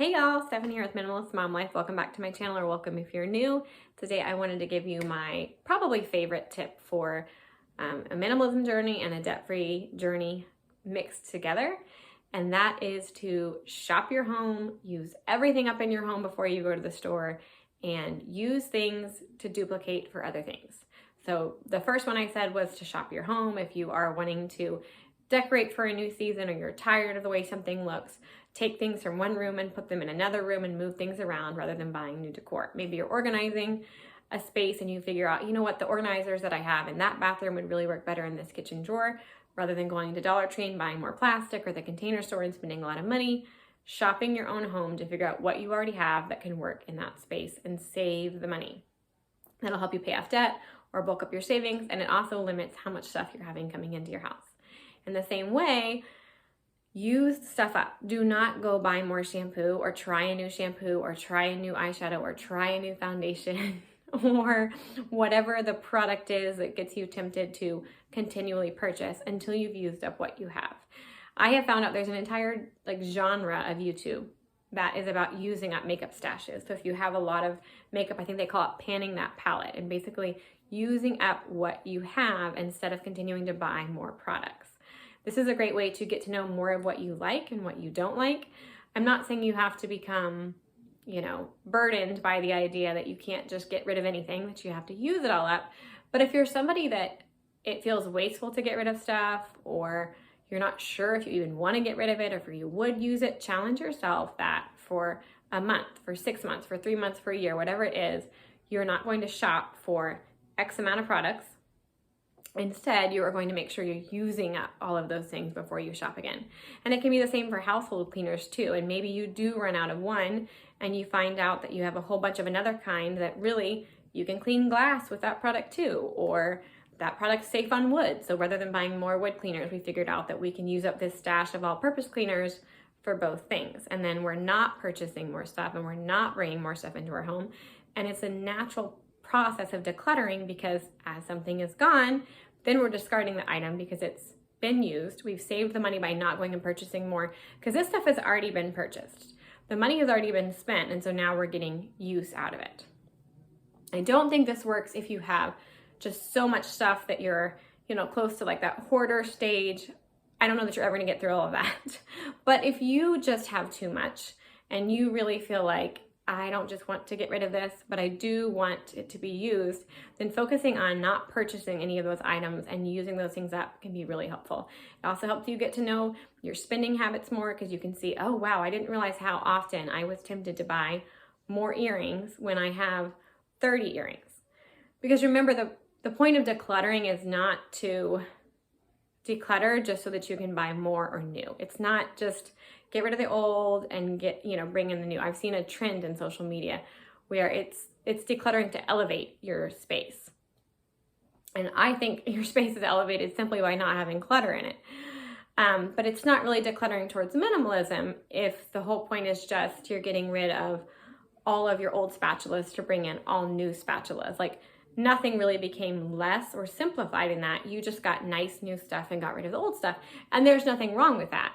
Hey y'all, Stephanie here with Minimalist Mom Life. Welcome back to my channel, or welcome if you're new. Today I wanted to give you my probably favorite tip for a minimalism journey and a debt-free journey mixed together. And that is to shop your home, use everything up in your home before you go to the store, and use things to duplicate for other things. So the first one I said was to shop your home. If you are wanting to decorate for a new season, or you're tired of the way something looks, take things from one room and put them in another room and move things around rather than buying new decor. Maybe you're organizing a space and you figure out, you know what, the organizers that I have in that bathroom would really work better in this kitchen drawer, rather than going to Dollar Tree and buying more plastic or the container store and spending a lot of money. Shopping your own home to figure out what you already have that can work in that space and save the money. That'll help you pay off debt or bulk up your savings, and it also limits how much stuff you're having coming into your house. In the same way, use stuff up. Do not go buy more shampoo or try a new shampoo or try a new eyeshadow or try a new foundation or whatever the product is that gets you tempted to continually purchase until you've used up what you have. I have found out there's an entire genre of YouTube that is about using up makeup stashes. So if you have a lot of makeup, I think they call it panning that palette, and basically using up what you have instead of continuing to buy more products. This is a great way to get to know more of what you like and what you don't like. I'm not saying you have to become, burdened by the idea that you can't just get rid of anything, that you have to use it all up. But if you're somebody that it feels wasteful to get rid of stuff, or you're not sure if you even want to get rid of it, or if you would use it, challenge yourself that for a month, for 6 months, for 3 months, for a year, whatever it is, you're not going to shop for X amount of products. Instead, you are going to make sure you're using up all of those things before you shop again. And it can be the same for household cleaners too. And maybe you do run out of one and you find out that you have a whole bunch of another kind that really you can clean glass with that product too, or that product's safe on wood. So rather than buying more wood cleaners, we figured out that we can use up this stash of all-purpose cleaners for both things. And then we're not purchasing more stuff and we're not bringing more stuff into our home. And it's a natural process of decluttering, because as something is gone, then we're discarding the item because it's been used. We've saved the money by not going and purchasing more, because this stuff has already been purchased. The money has already been spent, and so now we're getting use out of it. I don't think this works if you have just so much stuff that you're, close to that hoarder stage. I don't know that you're ever gonna get through all of that. But if you just have too much and you really feel like, I don't just want to get rid of this, but I do want it to be used, then focusing on not purchasing any of those items and using those things up can be really helpful. It also helps you get to know your spending habits more, because you can see, oh wow, I didn't realize how often I was tempted to buy more earrings when I have 30 earrings. Because remember, the point of decluttering is not to declutter just so that you can buy more or new. It's not just get rid of the old and bring in the new. I've seen a trend in social media where it's decluttering to elevate your space. And I think your space is elevated simply by not having clutter in it. But it's not really decluttering towards minimalism if the whole point is just you're getting rid of all of your old spatulas to bring in all new spatulas. Nothing really became less or simplified in that. You just got nice new stuff and got rid of the old stuff. And there's nothing wrong with that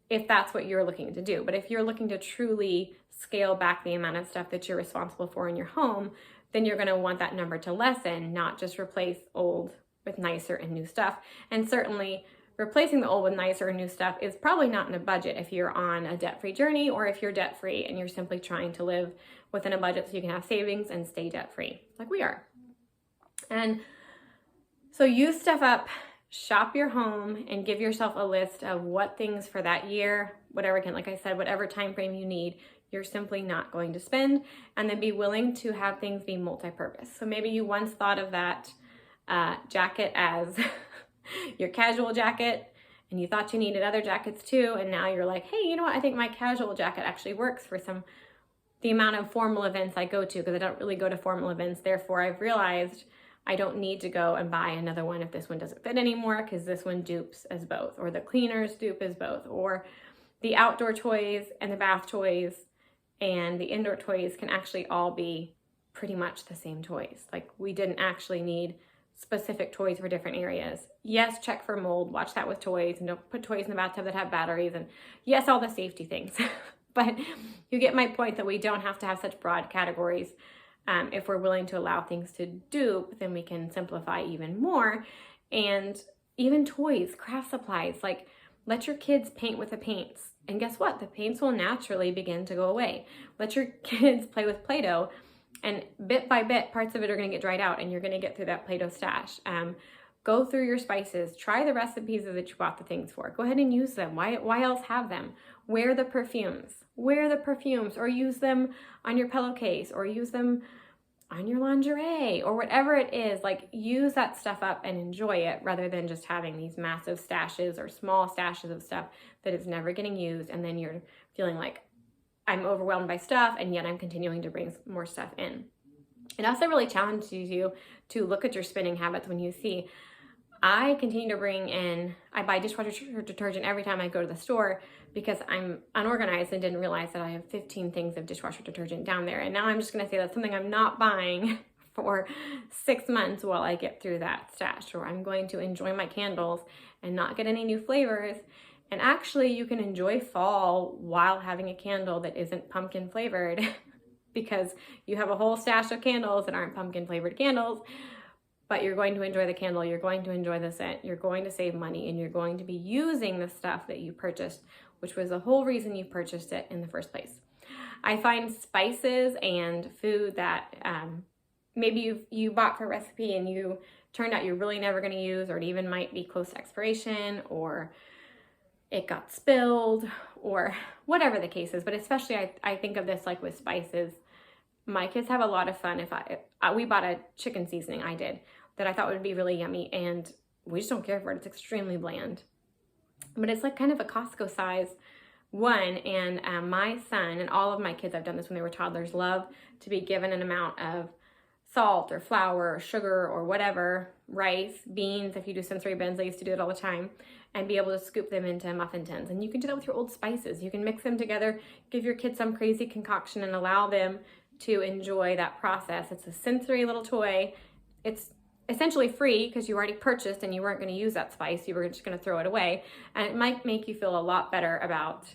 if that's what you're looking to do. But if you're looking to truly scale back the amount of stuff that you're responsible for in your home, then you're gonna want that number to lessen, not just replace old with nicer and new stuff. And certainly replacing the old with nicer and new stuff is probably not in a budget if you're on a debt-free journey, or if you're debt-free and you're simply trying to live within a budget so you can have savings and stay debt-free, like we are. And so use stuff up, shop your home, and give yourself a list of what things for that year, like I said, whatever time frame you need, you're simply not going to spend, and then be willing to have things be multi-purpose. So maybe you once thought of that jacket as your casual jacket, and you thought you needed other jackets too, and now you're like, hey, you know what, I think my casual jacket actually works for the amount of formal events I go to, because I don't really go to formal events. Therefore, I've realized I don't need to go and buy another one if this one doesn't fit anymore, because this one dupes as both, or the cleaners dupe as both, or the outdoor toys and the bath toys and the indoor toys can actually all be pretty much the same toys. We didn't actually need specific toys for different areas. Yes, check for mold, watch that with toys, and don't put toys in the bathtub that have batteries, and yes, all the safety things. But you get my point that we don't have to have such broad categories. If we're willing to allow things to dupe, then we can simplify even more. And even toys, craft supplies, like let your kids paint with the paints. And guess what? The paints will naturally begin to go away. Let your kids play with Play-Doh, and bit by bit, parts of it are going to get dried out and you're going to get through that Play-Doh stash. Go through your spices. Try the recipes that you bought the things for. Go ahead and use them. Why else have them? Wear the perfumes. Wear the perfumes, or use them on your pillowcase, or use them on your lingerie, or whatever it is. Like, use that stuff up and enjoy it, rather than just having these massive stashes or small stashes of stuff that is never getting used, and then you're feeling like, I'm overwhelmed by stuff, and yet I'm continuing to bring more stuff in. It also really challenges you to look at your spending habits when you see, I continue to bring in, I buy dishwasher detergent every time I go to the store because I'm unorganized and didn't realize that I have 15 things of dishwasher detergent down there. And now I'm just going to say that's something I'm not buying for 6 months while I get through that stash, or I'm going to enjoy my candles and not get any new flavors. And actually, you can enjoy fall while having a candle that isn't pumpkin flavored because you have a whole stash of candles that aren't pumpkin flavored candles. But you're going to enjoy the candle, you're going to enjoy the scent, you're going to save money, and you're going to be using the stuff that you purchased, which was the whole reason you purchased it in the first place. I find spices and food that maybe you bought for a recipe and you turned out you're really never going to use, or it even might be close to expiration, or it got spilled, or whatever the case is. But especially I think of this like with spices. My kids have a lot of fun. If we bought a chicken seasoning, I did, that I thought would be really yummy, and we just don't care for it. It's extremely bland. But it's like kind of a Costco size one, and my son and all of my kids, I've done this when they were toddlers, love to be given an amount of salt or flour or sugar or whatever, rice, beans. If you do sensory bins, I used to do it all the time, and be able to scoop them into muffin tins. And you can do that with your old spices. You can mix them together, give your kids some crazy concoction, and allow them to enjoy that process. It's a sensory little toy. It's essentially free because you already purchased and you weren't going to use that spice. You were just going to throw it away. And it might make you feel a lot better about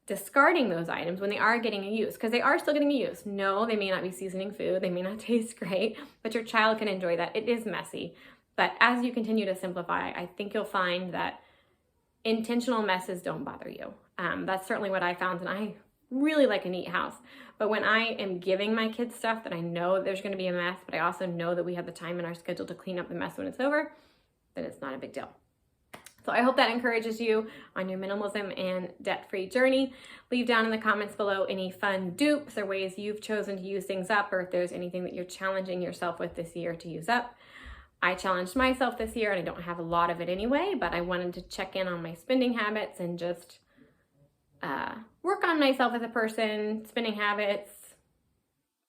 discarding those items when they are getting a use, because they are still getting a use. No, they may not be seasoning food. They may not taste great, but your child can enjoy that. It is messy. But as you continue to simplify, I think you'll find that intentional messes don't bother you. That's certainly what I found, and I really like a neat house. But when I am giving my kids stuff that I know there's going to be a mess, but I also know that we have the time in our schedule to clean up the mess when it's over, then it's not a big deal. So I hope that encourages you on your minimalism and debt-free journey. Leave down in the comments below any fun dupes or ways you've chosen to use things up, or if there's anything that you're challenging yourself with this year to use up. I challenged myself this year, and I don't have a lot of it anyway, but I wanted to check in on my spending habits and just work on myself as a person, spending habits,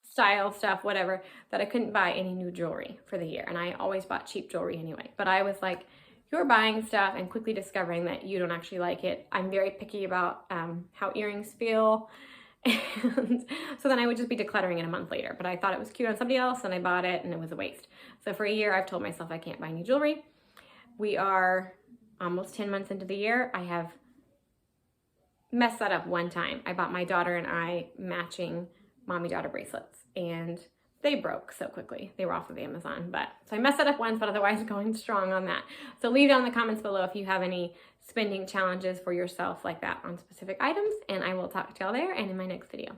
style stuff, whatever, that I couldn't buy any new jewelry for the year. And I always bought cheap jewelry anyway. But I was like, you're buying stuff and quickly discovering that you don't actually like it. I'm very picky about how earrings feel. And so then I would just be decluttering it a month later. But I thought it was cute on somebody else and I bought it, and it was a waste. So for a year, I've told myself I can't buy new jewelry. We are almost 10 months into the year. I have messed that up one time. I bought my daughter and I matching mommy-daughter bracelets, and they broke so quickly. They were off of Amazon, so I messed that up once, but otherwise going strong on that. So leave down in the comments below if you have any spending challenges for yourself like that on specific items, and I will talk to y'all there and in my next video.